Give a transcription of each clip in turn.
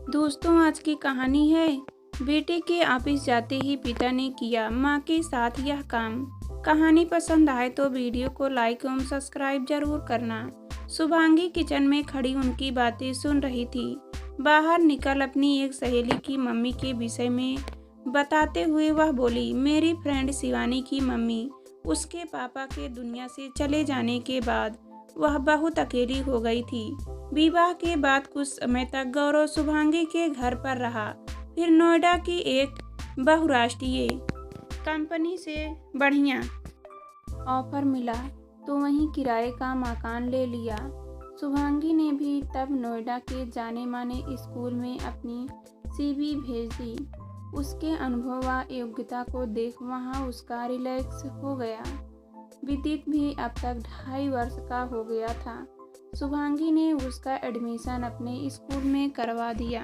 दोस्तों, आज की कहानी है बेटे के ऑफिस जाते ही पिता ने किया मां के साथ यह काम। कहानी पसंद आए तो वीडियो को लाइक एवं सब्सक्राइब जरूर करना। शुभांगी किचन में खड़ी उनकी बातें सुन रही थी। बाहर निकल अपनी एक सहेली की मम्मी के विषय में बताते हुए वह बोली, मेरी फ्रेंड शिवानी की मम्मी, उसके पापा के दुनिया से चले जाने के बाद वह बहुत अकेली हो गई थी। विवाह के बाद कुछ समय तक गौरव शुभांगी के घर पर रहा। फिर नोएडा की एक बहुराष्ट्रीय कंपनी से बढ़िया ऑफर मिला तो वहीं किराए का मकान ले लिया। शुभांगी ने भी तब नोएडा के जाने माने स्कूल में अपनी सीवी भेज दी। उसके अनुभव व योग्यता को देख वहाँ उसका रिलैक्स हो गया। विदित भी अब तक 2.5 वर्ष का हो गया था। शुभांगी ने उसका एडमिशन अपने स्कूल में करवा दिया।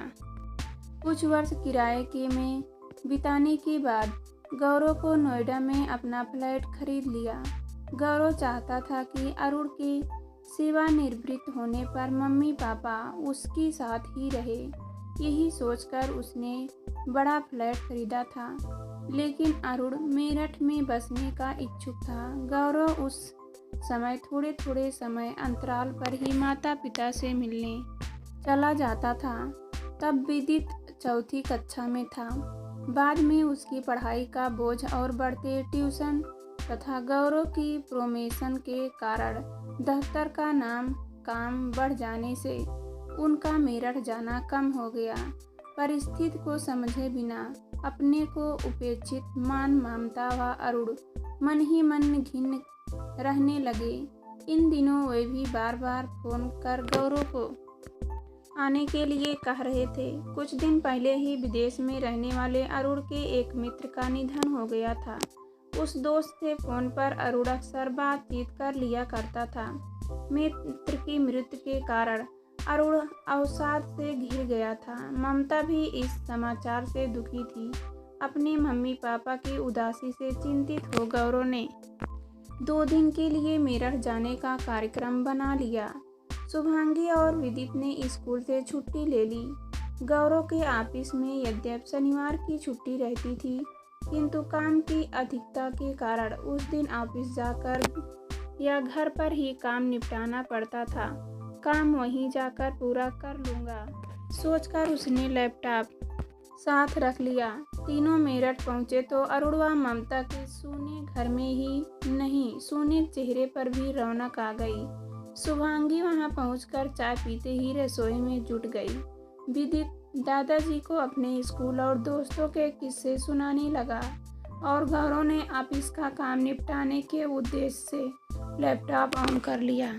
कुछ वर्ष किराए के में बिताने के बाद गौरव को नोएडा में अपना फ्लैट खरीद लिया। गौरव चाहता था कि अरुण के सेवानिवृत्त होने पर मम्मी पापा उसके साथ ही रहे। यही सोचकर उसने बड़ा फ्लैट खरीदा था। लेकिन अरुण मेरठ में बसने का इच्छुक था। गौरव उस समय थोड़े समय अंतराल पर ही माता पिता से मिलने चला जाता था। तब विदित 4ठी कक्षा में था। बाद में उसकी पढ़ाई का बोझ और बढ़ते ट्यूशन तथा गौरव की प्रोमोशन के कारण दफ्तर का काम बढ़ जाने से उनका मेरठ जाना कम हो गया। परिस्थिति को समझे बिना अपने को उपेक्षित मान ममता व अरुण मन ही मन घिन रहने लगे। इन दिनों वे भी बार बार फोन कर गौरव को आने के लिए कह रहे थे। कुछ दिन पहले ही विदेश में रहने वाले अरुण के एक मित्र का निधन हो गया था। उस दोस्त से फोन पर अरुण अक्सर बातचीत कर लिया करता था। मित्र की मृत्यु के कारण अरुण अवसाद से घिर गया था। ममता भी इस समाचार से दुखी थी। अपने मम्मी पापा की उदासी से चिंतित हो गौरव ने 2 दिन के लिए मेरठ जाने का कार्यक्रम बना लिया। शुभांगी और विदित ने स्कूल से छुट्टी ले ली। गौरव के ऑफिस में यद्यपि शनिवार की छुट्टी रहती थी, किंतु काम की अधिकता के कारण उस दिन ऑफिस जाकर या घर पर ही काम निपटाना पड़ता था। काम वहीं जाकर पूरा कर लूँगा सोचकर उसने लैपटॉप साथ रख लिया। तीनों मेरठ पहुँचे तो अरुण व ममता के सूने घर में ही नहीं, सूने चेहरे पर भी रौनक आ गई। शुभांगी वहां पहुंचकर चाय पीते ही रसोई में जुट गई। विदित दादाजी को अपने स्कूल और दोस्तों के किस्से सुनाने लगा और गौरव ने ऑफिस का काम निपटाने के उद्देश्य से लैपटॉप ऑन कर लिया।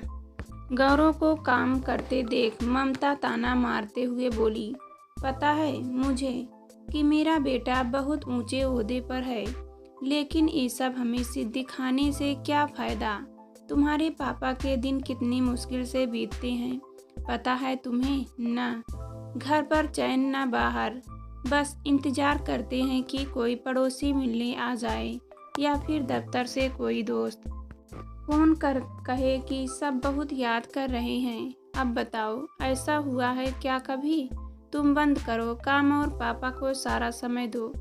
गौरव को काम करते देख ममता ताना मारते हुए बोली, पता है मुझे कि मेरा बेटा बहुत ऊंचे ओहदे पर है, लेकिन ये सब हमें दिखाने से क्या फ़ायदा। तुम्हारे पापा के दिन कितनी मुश्किल से बीतते हैं, पता है तुम्हें? ना घर पर चैन ना बाहर, बस इंतज़ार करते हैं कि कोई पड़ोसी मिलने आ जाए या फिर दफ्तर से कोई दोस्त फ़ोन कर कहे कि सब बहुत याद कर रहे हैं। अब बताओ, ऐसा हुआ है क्या कभी? तुम बंद करो काम और पापा को सारा समय दो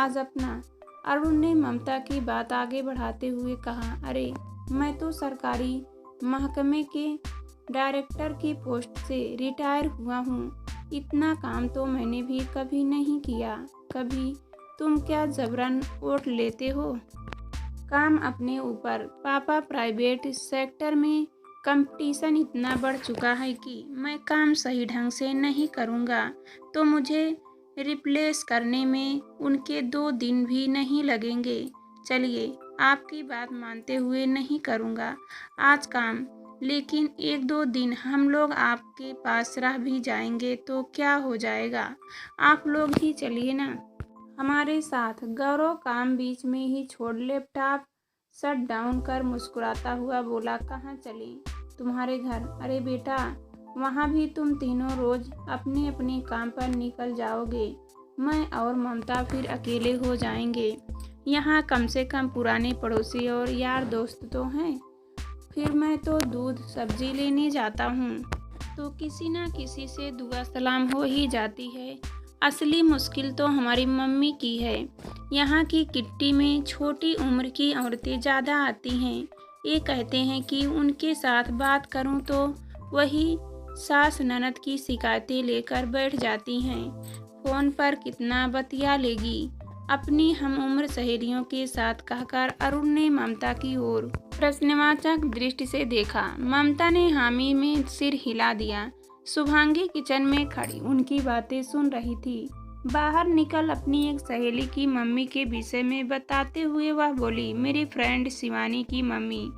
आज अपना। अरुण ने ममता की बात आगे बढ़ाते हुए कहा, अरे मैं तो सरकारी महकमे के डायरेक्टर की पोस्ट से रिटायर हुआ हूँ। इतना काम तो मैंने भी कभी नहीं किया। कभी तुम क्या जबरन ओट लेते हो काम अपने ऊपर? पापा प्राइवेट सेक्टर में कंपटीशन इतना बढ़ चुका है कि मैं काम सही ढंग से नहीं करूँगा तो मुझे रिप्लेस करने में उनके 2 दिन भी नहीं लगेंगे। चलिए, आपकी बात मानते हुए नहीं करूँगा आज काम, लेकिन 1-2 दिन हम लोग आपके पास रह भी जाएंगे तो क्या हो जाएगा? आप लोग ही चलिए ना हमारे साथ। गौरव काम बीच में ही छोड़ लैपटॉप शट डाउन कर मुस्कुराता हुआ बोला, कहाँ चलें? तुम्हारे घर। अरे बेटा, वहाँ भी तुम तीनों रोज अपने अपने काम पर निकल जाओगे। मैं और ममता फिर अकेले हो जाएंगे। यहाँ कम से कम पुराने पड़ोसी और यार दोस्त तो हैं। फिर मैं तो दूध सब्जी लेने जाता हूँ। तो किसी ना किसी से दुआ सलाम हो ही जाती है। असली मुश्किल तो हमारी मम्मी की है। यहाँ की किट्टी में छोटी उम्र की औरतें ज़्यादा आती हैं। ये कहते हैं कि उनके साथ बात करूं तो वही सास ननद की शिकायतें लेकर बैठ जाती हैं। फ़ोन पर कितना बतिया लेगी, अपनी हम उम्र सहेलियों के साथ कहकर अरुण ने ममता की ओर प्रश्नवाचक दृष्टि से देखा। ममता ने हामी में सिर हिला दिया। शुभांगी किचन में खड़ी उनकी बातें सुन रही थी। बाहर निकल अपनी एक सहेली की मम्मी के विषय में बताते हुए वह बोली, मेरी फ्रेंड शिवानी की मम्मी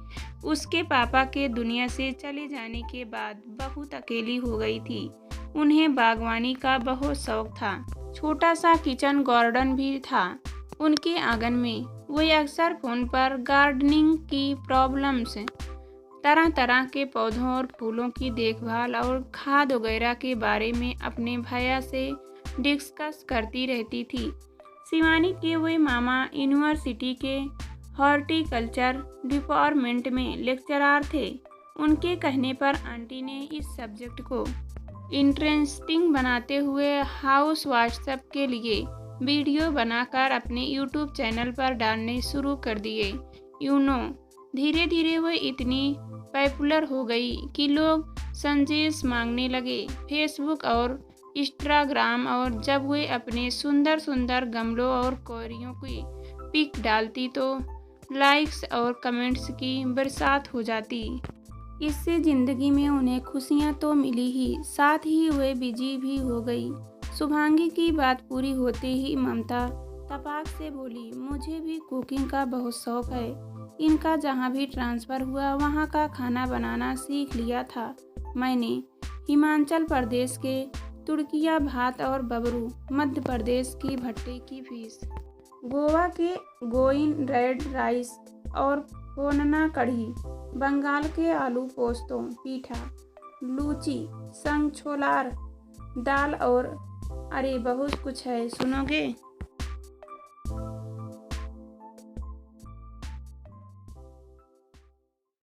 उसके पापा के दुनिया से चले जाने के बाद बहुत अकेली हो गई थी। उन्हें बागवानी का बहुत शौक था। छोटा सा किचन गार्डन भी था उनके आंगन में। वे अक्सर फोन पर गार्डनिंग की प्रॉब्लम्स, तरह तरह के पौधों और फूलों की देखभाल और खाद वगैरह के बारे में अपने भैया से डिस्कस करती रहती थी। शिवानी के वे मामा यूनिवर्सिटी के हॉर्टिकल्चर डिपार्टमेंट में लेक्चरर थे। उनके कहने पर आंटी ने इस सब्जेक्ट को इंटरेस्टिंग बनाते हुए हाउस व्हाट्सएप के लिए वीडियो बनाकर अपने यूट्यूब चैनल पर डालने शुरू कर दिए। धीरे धीरे वह इतनी पॉपुलर हो गई कि लोग संदेश मांगने लगे फेसबुक और इंस्टाग्राम, और जब वे अपने सुंदर सुंदर गमलों और क्यारियों की पिक डालती तो लाइक्स और कमेंट्स की बरसात हो जाती। इससे ज़िंदगी में उन्हें खुशियाँ तो मिली ही, साथ ही वे बिजी भी हो गई। शुभांगी की बात पूरी होते ही ममता तपाक से बोली, मुझे भी कुकिंग का बहुत शौक है। इनका जहाँ भी ट्रांसफ़र हुआ वहाँ का खाना बनाना सीख लिया था मैंने। हिमाचल प्रदेश के तुर्किया भात और बबरू, मध्य प्रदेश की भट्टे की फिश, गोवा के गोइन रेड राइस और कोनना कढ़ी, बंगाल के आलू पोस्तो पीठा, लूची, संग छोलार दाल और अरे बहुत कुछ है, सुनोगे?